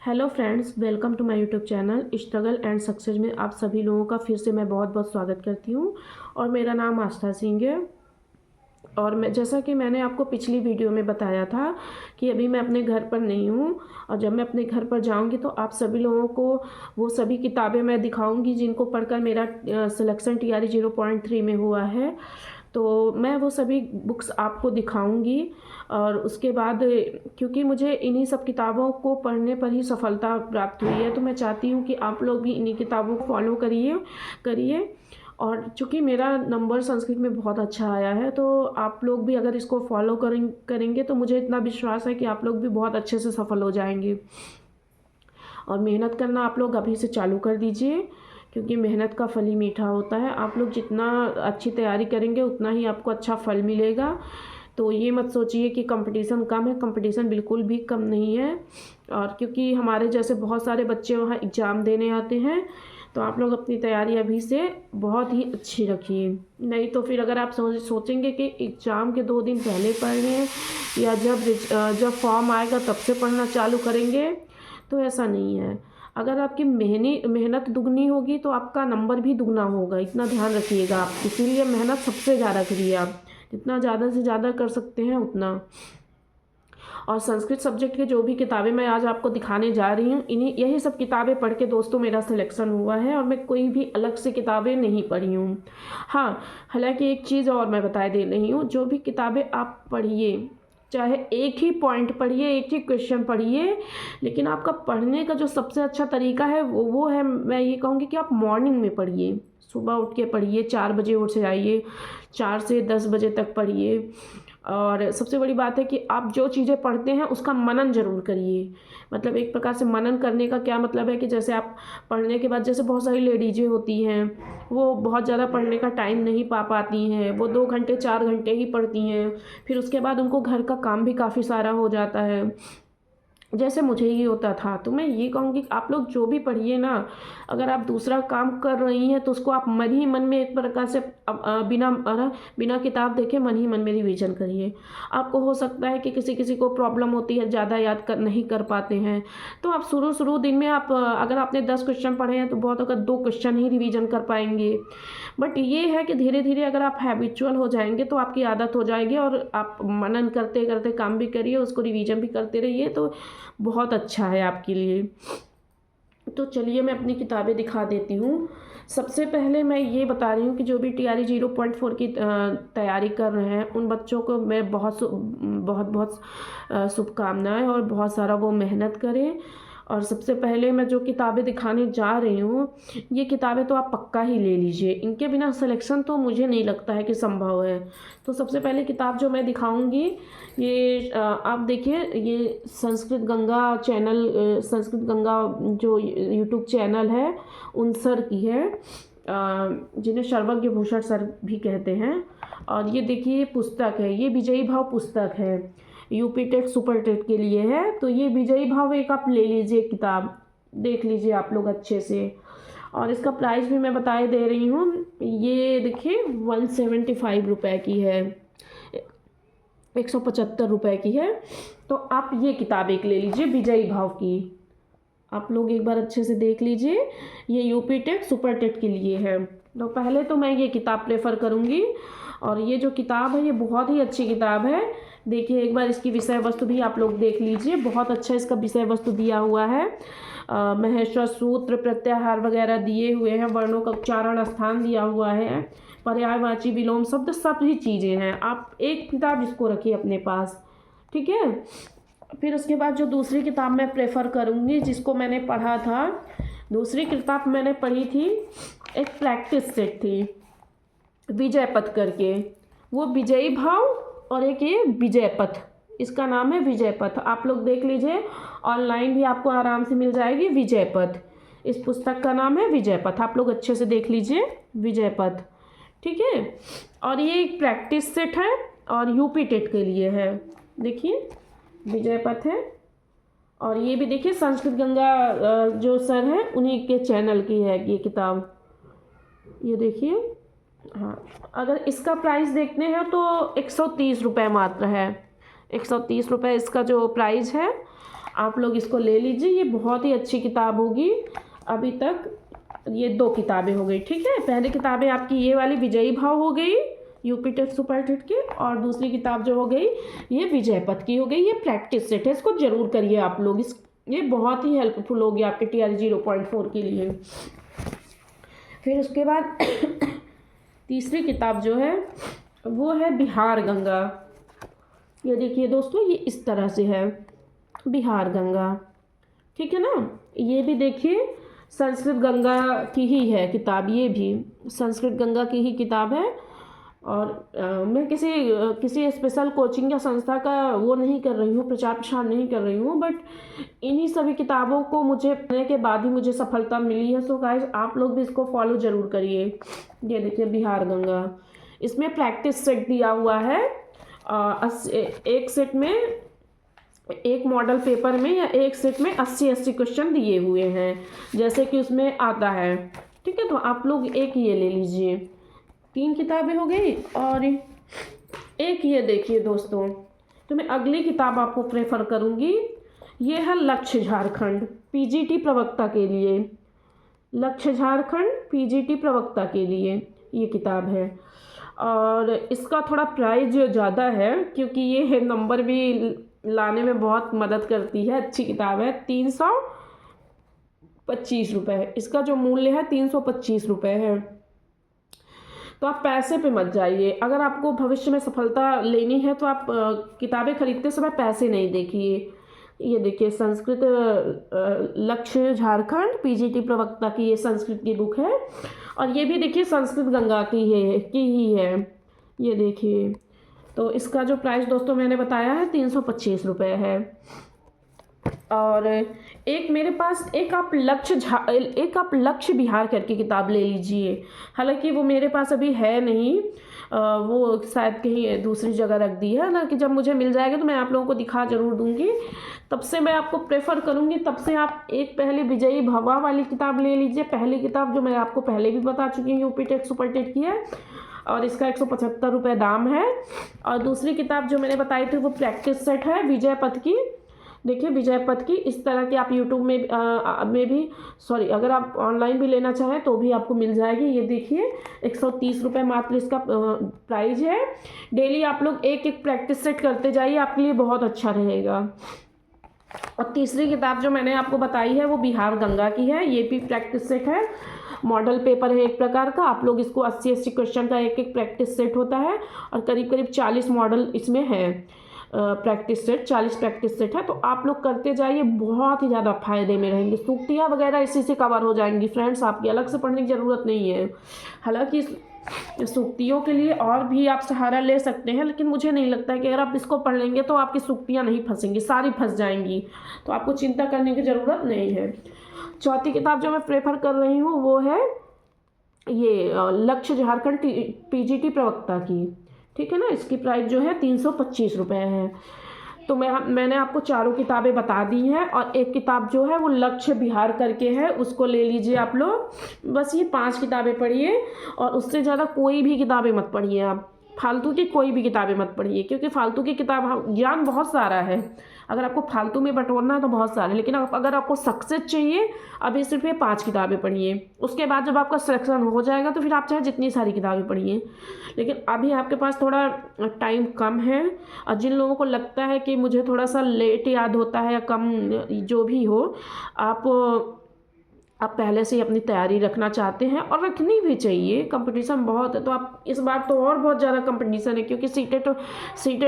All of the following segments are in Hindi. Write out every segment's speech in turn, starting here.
Hello friends, welcome to my YouTube channel struggle and success में आप सभी लोगों का फिर से मैं बहुत बहुत स्वागत करती हूँ। और मेरा नाम आस्था सिंह है। और मैं जैसा कि मैंने आपको पिछली वीडियो में बताया था कि अभी मैं अपने घर पर नहीं हूँ, और जब मैं अपने घर पर जाऊँगी तो आप सभी लोगों को वो सभी किताबें मैं दिखाऊँगी जिनको पढ़कर मेरा सिलेक्शन TRE 0.3 में हुआ है। तो मैं वो सभी बुक्स आपको दिखाऊंगी। और उसके बाद क्योंकि मुझे इन्हीं सब किताबों को पढ़ने पर ही सफलता प्राप्त हुई है, तो मैं चाहती हूँ कि आप लोग भी इन्हीं किताबों को फॉलो करिए करिए। और चूँकि मेरा नंबर संस्कृत में बहुत अच्छा आया है, तो आप लोग भी अगर इसको फॉलो करेंगे तो मुझे इतना विश्वास है कि आप लोग भी बहुत अच्छे से सफल हो जाएंगे। और मेहनत करना आप लोग अभी से चालू कर दीजिए, क्योंकि मेहनत का फल ही मीठा होता है। आप लोग जितना अच्छी तैयारी करेंगे उतना ही आपको अच्छा फल मिलेगा। तो ये मत सोचिए कि कंपटीशन कम है, कंपटीशन बिल्कुल भी कम नहीं है। और क्योंकि हमारे जैसे बहुत सारे बच्चे वहाँ एग्ज़ाम देने आते हैं, तो आप लोग अपनी तैयारी अभी से बहुत ही अच्छी रखिए। नहीं तो फिर अगर आप सोचेंगे कि एग्ज़ाम के 2 दिन पहले पढ़ रहे हैं या जब फॉर्म आएगा तब से पढ़ना चालू करेंगे, तो ऐसा नहीं है। अगर आपकी मेहनत दुगनी होगी तो आपका नंबर भी दुगना होगा, इतना ध्यान रखिएगा आप। इसीलिए मेहनत सबसे ज़्यादा करिए आप, जितना ज़्यादा से ज़्यादा कर सकते हैं उतना। और संस्कृत सब्जेक्ट के जो भी किताबें मैं आज आपको दिखाने जा रही हूँ, यही सब किताबें पढ़ के दोस्तों मेरा सिलेक्शन हुआ है, और मैं कोई भी अलग से किताबें नहीं पढ़ी हूँ। हाँ, हालांकि एक चीज़ और मैं बता दे रही हूँ, जो भी किताबें आप पढ़िए, चाहे एक ही पॉइंट पढ़िए, एक ही क्वेश्चन पढ़िए, लेकिन आपका पढ़ने का जो सबसे अच्छा तरीका है वो है, मैं ये कहूँगी कि आप मॉर्निंग में पढ़िए। सुबह उठ के पढ़िए, 4 बजे उठ जाइए, 4 से 10 बजे तक पढ़िए। और सबसे बड़ी बात है कि आप जो चीज़ें पढ़ते हैं उसका मनन ज़रूर करिए। मतलब एक प्रकार से मनन करने का क्या मतलब है कि जैसे आप पढ़ने के बाद, जैसे बहुत सारी लेडीज़ें होती हैं, वो बहुत ज़्यादा पढ़ने का टाइम नहीं पा पाती हैं, वो 2 घंटे 4 घंटे ही पढ़ती हैं, फिर उसके बाद उनको घर का काम भी काफ़ी सारा हो जाता है, जैसे मुझे ही होता था। तो मैं ये कहूँगी आप लोग जो भी पढ़िए ना, अगर आप दूसरा काम कर रही हैं तो उसको आप मन ही मन में एक प्रकार से बिना किताब देखे मन ही मन में रिवीजन करिए। आपको हो सकता है कि किसी किसी को प्रॉब्लम होती है, ज़्यादा नहीं कर पाते हैं, तो आप शुरू दिन में अगर आपने 10 क्वेश्चन पढ़े हैं तो बहुत होगा 2 क्वेश्चन ही रिवीजन कर पाएंगे। बट ये है कि धीरे धीरे अगर आप हैबिचुअल हो जाएंगे तो आपकी आदत हो जाएगी, और आप मनन करते करते काम भी करिए, उसको रिवीजन भी करते रहिए, तो बहुत अच्छा है आपके लिए। तो चलिए मैं अपनी किताबें दिखा देती हूँ। सबसे पहले मैं ये बता रही हूँ कि जो भी TRE 0.4 की तैयारी कर रहे हैं उन बच्चों को मैं बहुत बहुत शुभकामनाएं, और बहुत सारा वो मेहनत करें। और सबसे पहले मैं जो किताबें दिखाने जा रही हूँ, ये किताबें तो आप पक्का ही ले लीजिए, इनके बिना सिलेक्शन तो मुझे नहीं लगता है कि संभव है। तो सबसे पहले किताब जो मैं दिखाऊंगी, ये आप देखिए, ये संस्कृत गंगा चैनल, संस्कृत गंगा जो यूट्यूब चैनल है उन सर की है, जिन्हें सर्वज्ञ भूषण सर भी कहते हैं। और ये देखिए, ये पुस्तक है, ये विजयी भाव पुस्तक है, यूपी टेट सुपर टेट के लिए है। तो ये विजयी भाव एक आप ले लीजिए, किताब देख लीजिए आप लोग अच्छे से। और इसका प्राइस भी मैं बताए दे रही हूँ, ये देखिए 175 रुपये की है, 175 रुपये की है। तो आप ये किताब एक ले लीजिए विजयी भाव की, आप लोग एक बार अच्छे से देख लीजिए, ये यूपी टेट सुपर टेट के लिए है। तो पहले तो मैं ये किताब प्रेफर करूँगी। और ये जो किताब है ये बहुत ही अच्छी किताब है। देखिए एक बार इसकी विषय वस्तु भी आप लोग देख लीजिए, बहुत अच्छा इसका विषय वस्तु दिया हुआ है। महेश्वर सूत्र प्रत्याहार वगैरह दिए हुए हैं, वर्णों का उच्चारण स्थान दिया हुआ है, पर्यायवाची विलोम शब्द सभी चीज़ें हैं। आप एक किताब इसको रखिए अपने पास, ठीक है। फिर उसके बाद जो दूसरी किताब मैं प्रेफर करूँगी, जिसको मैंने पढ़ा था, दूसरी किताब मैंने पढ़ी थी, एक प्रैक्टिस सेट थी विजय पथ करके, वो विजयी भाव, और एक ये विजय पथ, इसका नाम है विजय पथ। आप लोग देख लीजिए, ऑनलाइन भी आपको आराम से मिल जाएगी विजय पथ। इस पुस्तक का नाम है विजय पथ, आप लोग अच्छे से देख लीजिए, विजय पथ, ठीक है। और ये एक प्रैक्टिस सेट है और यूपी टेट के लिए है, देखिए विजय पथ है। और ये भी देखिए संस्कृत गंगा जो सर हैं उन्हीं के चैनल की है ये किताब, ये देखिए। हाँ, अगर इसका प्राइस देखते हैं तो 130 रुपये मात्र है, 130 रुपये इसका जो प्राइस है। आप लोग इसको ले लीजिए, ये बहुत ही अच्छी किताब होगी। अभी तक ये 2 किताबें हो गई, ठीक है। पहली किताबें आपकी ये वाली विजयी भाव हो गई यूपी टेट सुपर टेट की, और दूसरी किताब जो हो गई ये विजय पथ की हो गई। ये प्रैक्टिस सेट है, इसको जरूर करिए आप लोग, ये बहुत ही हेल्पफुल होगी आपके TR 0.4 के लिए। फिर उसके बाद तीसरी किताब जो है वो है बिहार गंगा। ये देखिए दोस्तों, ये इस तरह से है बिहार गंगा, ठीक है ना। ये भी देखिए संस्कृत गंगा की ही है किताब, ये भी संस्कृत गंगा की ही किताब है। और मैं किसी स्पेशल कोचिंग या संस्था का वो नहीं कर रही हूँ, प्रचार प्रसार नहीं कर रही हूँ, बट इन्हीं सभी किताबों को मुझे पढ़ने के बाद ही मुझे सफलता मिली है। सो गाइस, आप लोग भी इसको फॉलो ज़रूर करिए। ये देखिए बिहार गंगा, इसमें प्रैक्टिस सेट दिया हुआ है। एक सेट में, एक मॉडल पेपर में या एक सेट में 80 क्वेश्चन दिए हुए हैं, जैसे कि उसमें आता है, ठीक है। तो आप लोग एक ये ले लीजिए, 3 किताबें हो गई। और एक ये देखिए दोस्तों, तो मैं अगली किताब आपको प्रेफर करूँगी, ये है लक्ष्य झारखंड PGT प्रवक्ता के लिए। लक्ष्य झारखंड PGT प्रवक्ता के लिए ये किताब है, और इसका थोड़ा प्राइस ज़्यादा है क्योंकि ये है नंबर भी लाने में बहुत मदद करती है। अच्छी किताब है, 325 रुपये इसका जो मूल्य है, 325 रुपये है। तो आप पैसे पे मत जाइए, अगर आपको भविष्य में सफलता लेनी है तो आप किताबें खरीदते समय पैसे नहीं देखिए। ये देखिए संस्कृत लक्ष्य झारखंड PGT प्रवक्ता की ये संस्कृत की बुक है, और ये भी देखिए संस्कृत गंगा की ही है। ये देखिए, तो इसका जो प्राइस दोस्तों मैंने बताया है 325 रुपये है। और एक मेरे पास एक आप लक्ष्य बिहार करके किताब ले लीजिए। हालांकि वो मेरे पास अभी है नहीं, वो शायद कहीं दूसरी जगह रख दी है ना, कि जब मुझे मिल जाएगा तो मैं आप लोगों को दिखा जरूर दूंगी। तब से मैं आपको प्रेफर करूंगी, तब से आप एक पहले विजयी भवा वाली किताब ले लीजिए। पहली किताब जो मैं आपको पहले भी बता चुकी हूँ यूपी टेट सुपर टेट की है, और इसका 175 रुपये दाम है। और दूसरी किताब जो मैंने बताई थी वो प्रैक्टिस सेट है विजय पथ की। देखिए विजय पथ की इस तरह की आप यूट्यूब में भी अगर आप ऑनलाइन भी लेना चाहें तो भी आपको मिल जाएगी। ये देखिए 130 रुपये मात्र इसका प्राइस है। डेली आप लोग एक एक प्रैक्टिस सेट करते जाइए, आपके लिए बहुत अच्छा रहेगा। और तीसरी किताब जो मैंने आपको बताई है वो बिहार गंगा की है। ये भी प्रैक्टिस सेट है, मॉडल पेपर है एक प्रकार का। आप लोग इसको 80 क्वेश्चन का एक एक प्रैक्टिस सेट होता है, और करीब करीब 40 मॉडल इसमें है। प्रैक्टिस सेट 40 प्रैक्टिस सेट है, तो आप लोग करते जाइए, बहुत ही ज़्यादा फायदे में रहेंगे। सूक्तियाँ वगैरह इसी से कवर हो जाएंगी फ्रेंड्स, आपकी अलग से पढ़ने की ज़रूरत नहीं है। हालांकि सूक्तियों के लिए और भी आप सहारा ले सकते हैं, लेकिन मुझे नहीं लगता है कि अगर आप इसको पढ़ लेंगे तो आपकी सूक्तियाँ नहीं फंसेंगी, सारी फंस जाएंगी, तो आपको चिंता करने की ज़रूरत नहीं है। चौथी किताब जो मैं प्रेफर कर रही हूँ वो है ये लक्ष्य झारखंड PGT प्रवक्ता की, ठीक है ना। इसकी प्राइस जो है 325 रुपये है। तो मैंने आपको चारों किताबें बता दी हैं, और एक किताब जो है वो लक्ष्य बिहार करके है, उसको ले लीजिए आप लोग। बस ये 5 किताबें पढ़िए, और उससे ज़्यादा कोई भी किताबें मत पढ़िए। आप फालतू की कोई भी किताबें मत पढ़िए, क्योंकि फालतू की किताब, ज्ञान बहुत सारा है, अगर आपको फालतू में बटोरना है तो बहुत सारे, लेकिन अगर आपको सक्सेस चाहिए अभी सिर्फ ये 5 किताबें पढ़िए। उसके बाद जब आपका सिलेक्शन हो जाएगा तो फिर आप चाहे जितनी सारी किताबें पढ़िए, लेकिन अभी आपके पास थोड़ा टाइम कम है। और जिन लोगों को लगता है कि मुझे थोड़ा सा लेट याद होता है या कम जो भी हो, आप पहले से ही अपनी तैयारी रखना चाहते हैं, और रखनी भी चाहिए, कंपटीशन बहुत है। तो आप इस बार तो और बहुत ज़्यादा कंपटीशन है, क्योंकि सीटेट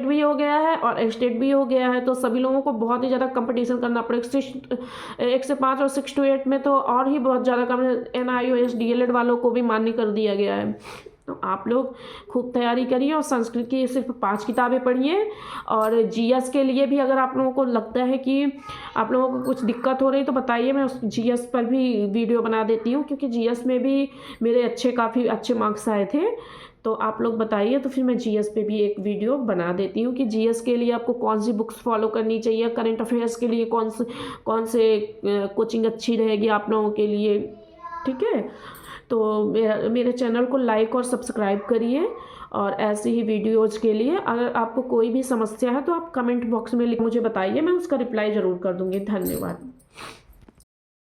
भी हो गया है और स्टेट भी हो गया है, तो सभी लोगों को बहुत ही ज़्यादा कंपटीशन करना पड़ेगा। 1 से 5 और 6 to 8 में तो और ही बहुत ज़्यादा NIOS DLED वालों को भी मान्य कर दिया गया है। तो आप लोग खूब तैयारी करिए, और संस्कृत की सिर्फ 5 किताबें पढ़िए। और GS के लिए भी अगर आप लोगों को लगता है कि आप लोगों को कुछ दिक्कत हो रही तो बताइए, मैं उस GS पर भी वीडियो बना देती हूँ, क्योंकि GS में भी मेरे काफ़ी अच्छे मार्क्स आए थे। तो आप लोग बताइए, तो फिर मैं GS पे भी एक वीडियो बना देती हूँ कि GS के लिए आपको कौन सी बुक्स फॉलो करनी चाहिए, करंट अफेयर्स के लिए कौन से कोचिंग अच्छी रहेगी आप लोगों के लिए, ठीक है। तो मेरे चैनल को लाइक और सब्सक्राइब करिए, और ऐसी ही वीडियोज़ के लिए अगर आपको कोई भी समस्या है तो आप कमेंट बॉक्स में लिख मुझे बताइए, मैं उसका रिप्लाई ज़रूर कर दूँगी। धन्यवाद।